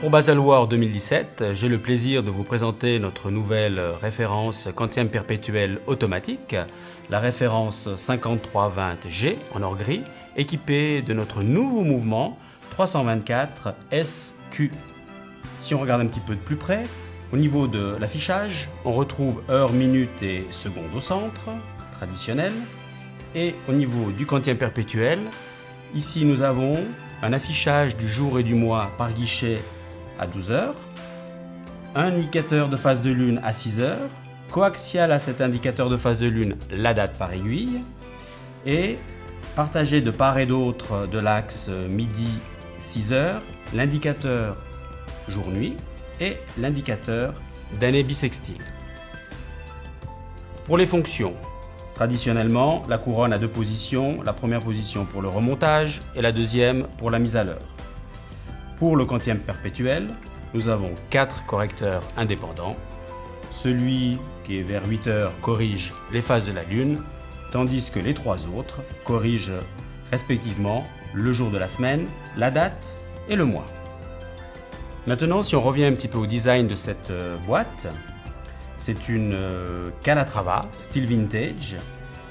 Pour Baselworld 2017, j'ai le plaisir de vous présenter notre nouvelle référence quantième perpétuelle automatique, la référence 5320G en or gris, équipée de notre nouveau mouvement 324 SQ. Si on regarde un petit peu de plus près, au niveau de l'affichage, on retrouve heure, minute et seconde au centre, traditionnel. Et au niveau du quantième perpétuel, ici nous avons un affichage du jour et du mois par guichet à 12 heures, un indicateur de phase de lune à 6 heures, coaxial à cet indicateur de phase de lune la date par aiguille, et partagé de part et d'autre de l'axe midi 6 heures, l'indicateur jour-nuit et l'indicateur d'année bissextile. Pour les fonctions, traditionnellement, la couronne a deux positions, la première position pour le remontage et la deuxième pour la mise à l'heure. Pour le quantième perpétuel, nous avons 4 correcteurs indépendants. Celui qui est vers 8 heures corrige les phases de la Lune, tandis que les 3 autres corrigent respectivement le jour de la semaine, la date et le mois. Maintenant, si on revient un petit peu au design de cette boîte, c'est une Calatrava style vintage.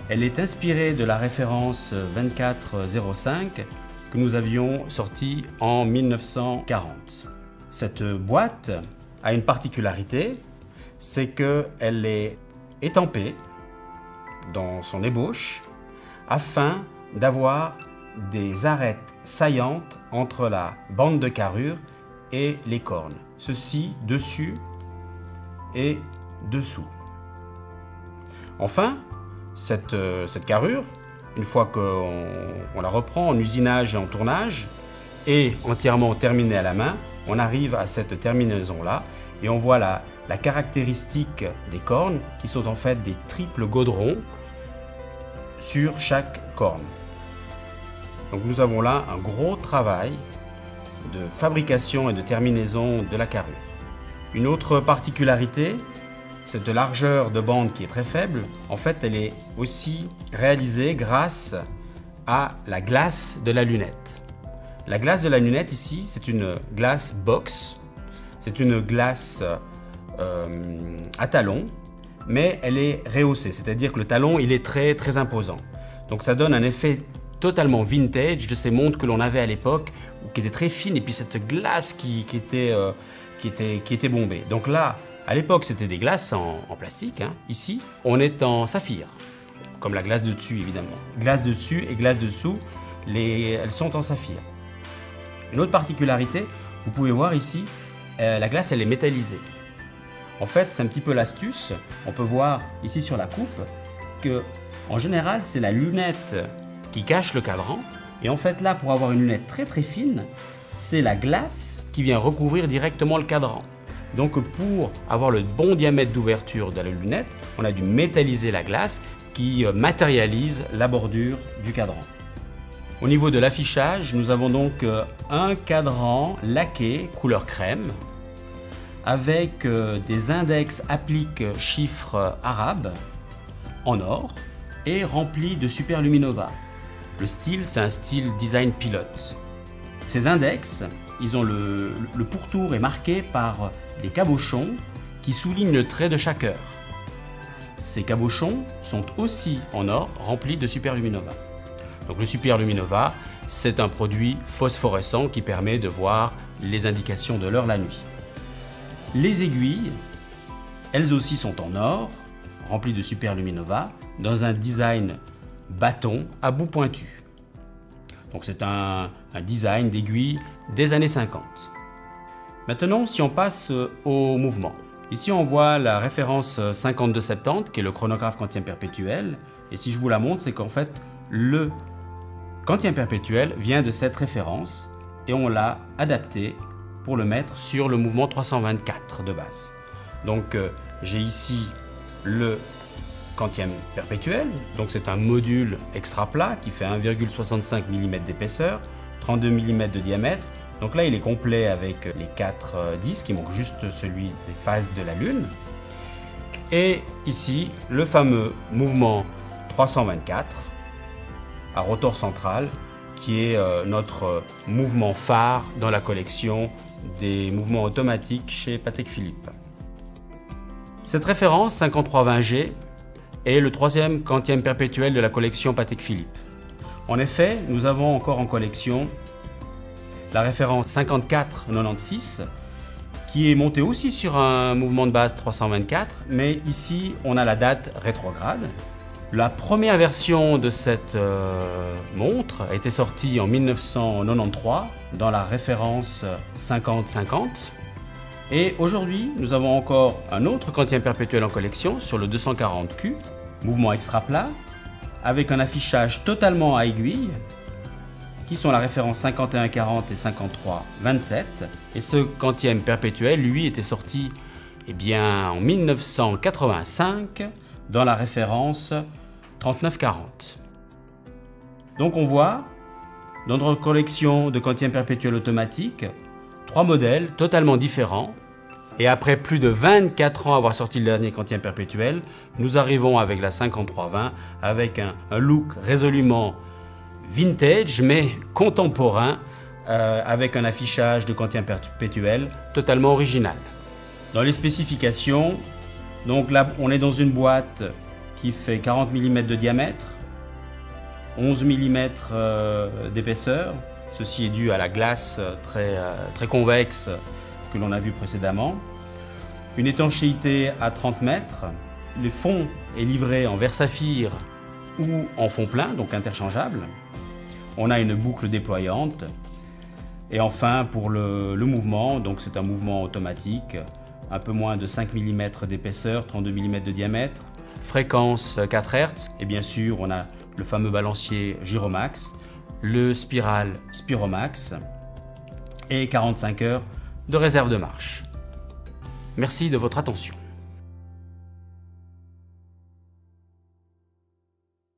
Elle est inspirée de la référence 2405 que nous avions sortie en 1940. Cette boîte a une particularité, c'est qu'elle est étampée dans son ébauche afin d'avoir des arêtes saillantes entre la bande de carrure et les cornes. Ceci dessus et dessous. Enfin, cette carrure, une fois qu'on la reprend en usinage et en tournage, et entièrement terminée à la main, on arrive à cette terminaison-là et on voit la caractéristique des cornes qui sont en fait des triples godrons sur chaque corne. Donc nous avons là un gros travail de fabrication et de terminaison de la carrure. Une autre particularité, cette largeur de bande qui est très faible, en fait elle est aussi réalisée grâce à la glace de la lunette. La glace de la lunette ici, c'est une glace box, c'est une glace à talons, mais elle est rehaussée, c'est-à-dire que le talon il est très très imposant. Donc ça donne un effet totalement vintage de ces montres que l'on avait à l'époque, qui étaient très fines, et puis cette glace qui était bombée. Donc là, à l'époque, c'était des glaces en plastique. Hein. Ici, on est en saphir, comme la glace de dessus, évidemment. Glace de dessus et glace dessous, elles sont en saphir. Une autre particularité, vous pouvez voir ici, la glace, elle est métallisée. En fait, c'est un petit peu l'astuce. On peut voir ici sur la coupe que, en général, c'est la lunette qui cache le cadran. Et en fait, là, pour avoir une lunette très très fine, c'est la glace qui vient recouvrir directement le cadran. Donc pour avoir le bon diamètre d'ouverture de la lunette, on a dû métalliser la glace qui matérialise la bordure du cadran. Au niveau de l'affichage, nous avons donc un cadran laqué couleur crème avec des index appliques chiffres arabes en or et remplis de superluminova. Le style, c'est un style design pilote. Ces index, ils ont le pourtour est marqué par des cabochons qui soulignent le trait de chaque heure. Ces cabochons sont aussi en or remplis de superluminova. Donc le superluminova, c'est un produit phosphorescent qui permet de voir les indications de l'heure la nuit. Les aiguilles, elles aussi sont en or, remplies de superluminova, dans un design bâton à bout pointu. Donc c'est un design d'aiguille des années 50. Maintenant, si on passe au mouvement. Ici, on voit la référence 5270, qui est le chronographe quantien perpétuel. Et si je vous la montre, c'est qu'en fait, le quantien perpétuel vient de cette référence et on l'a adapté pour le mettre sur le mouvement 324 de base. Donc, j'ai ici le quantième perpétuel. Donc, c'est un module extra plat qui fait 1,65 mm d'épaisseur, 32 mm de diamètre. Donc là, il est complet avec les 4 disques, il manque juste celui des phases de la Lune. Et ici, le fameux mouvement 324 à rotor central qui est notre mouvement phare dans la collection des mouvements automatiques chez Patek Philippe. Cette référence 5320G est le troisième quantième perpétuel de la collection Patek Philippe. En effet, nous avons encore en collection la référence 5496 qui est montée aussi sur un mouvement de base 324, mais ici on a la date rétrograde. La première version de cette montre a été sortie en 1993 dans la référence 50-50. Et aujourd'hui, nous avons encore un autre quantième perpétuel en collection sur le 240Q, mouvement extra plat, avec un affichage totalement à aiguille, qui sont la référence 51-40 et 53-27. Et ce quantième perpétuel, lui, était sorti en 1985 dans la référence 39-40. Donc on voit, dans notre collection de quantième perpétuel automatique, 3 modèles totalement différents. Et après plus de 24 ans avoir sorti le dernier quantième perpétuel, nous arrivons avec la 5320 avec un look résolument vintage mais contemporain avec un affichage de quantième perpétuel totalement original. Dans les spécifications, donc là on est dans une boîte qui fait 40 mm de diamètre, 11 mm d'épaisseur. Ceci est dû à la glace très convexe que l'on a vu précédemment. Une étanchéité à 30 mètres. Le fond est livré en verre saphir ou en fond plein, donc interchangeable. On a une boucle déployante. Et enfin, pour le mouvement, donc c'est un mouvement automatique, un peu moins de 5 mm d'épaisseur, 32 mm de diamètre, fréquence 4 Hz, et bien sûr, on a le fameux balancier Gyromax, le Spiral Spiromax et 45 heures de réserve de marche. Merci de votre attention.